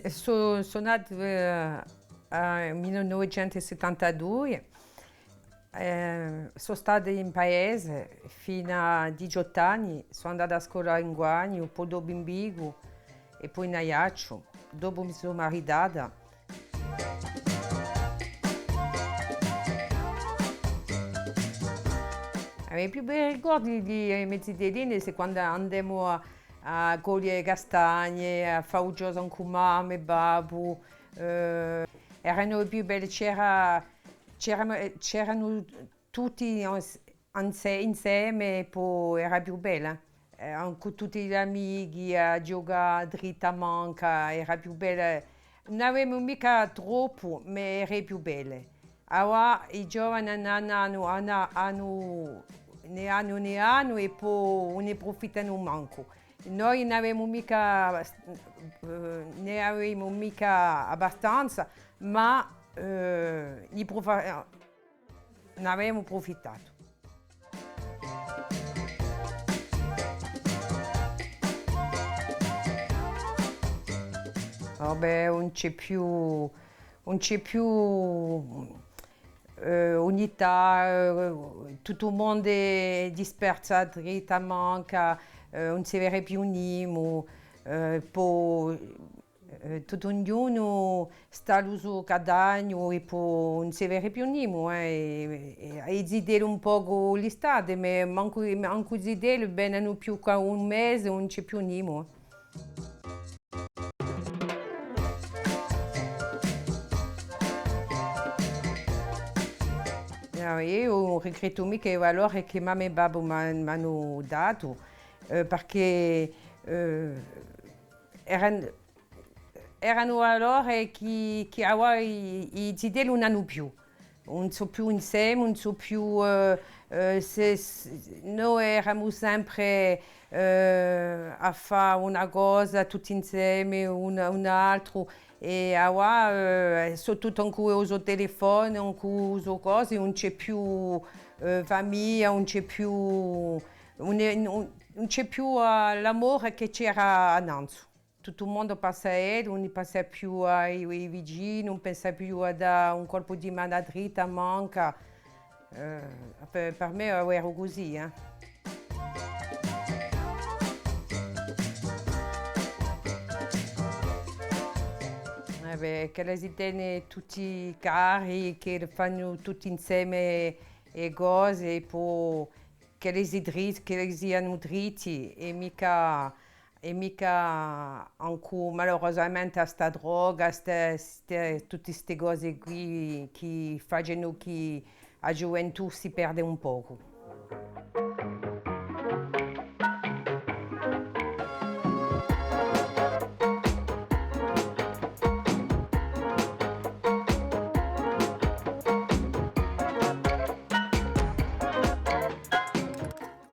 Sono nata nel 1972, sono stata in paese fino a 18 anni, sono andata a scuola in Guagno, poi dopo in Bigo e poi in Ajaccio, dopo mi sono maritata. I più bei ricordi di Mezzideline è quando andavamo a cogliere castagne, a fare gioco con mamma e babbo. Erano i più belli, c'erano tutti insieme e poi era più bella. Con tutti gli amici a giocare dritta a manca, era più bella. Non avevamo mica troppo, ma era più bella. Ora i giovani ne hanno e poi ne approfittano manco. Noi ne avevamo mica abbastanza, ma ne avevamo approfittato. Vabbè, non c'è più unità, tutto il mondo è disperso dritta a manca, non si vede più nimo, poi tutto ognuno sta al suo guadagno e poi non si vede più nimo. E zidere un po' l'estate, ma manco zidere, bene non più che un mese, non c'è più nimo. Io regretto mica i valori che mamma e babbo mi hanno dato, perché erano, erano valori che ora i zitelli non hanno più. Non sono più insieme, non so più. Noi eravamo sempre a fare una cosa tutti insieme, un altro. E ora sono tutto ancora uso telefono, ancora uso cose, non c'è più famiglia, non c'è più l'amore che c'era annanzi. Tutto il mondo passa a ele, non pensa più ai vicini, non pensa più a dare un colpo di mano dritta, manca. Per me era così. Che le idee tutti cari, che fanno tutti insieme le cose, e poi che le siano dritti e mica ancora malauradamente a sta droga, tutte queste cose qui che fanno che la gioventù si perde un poco.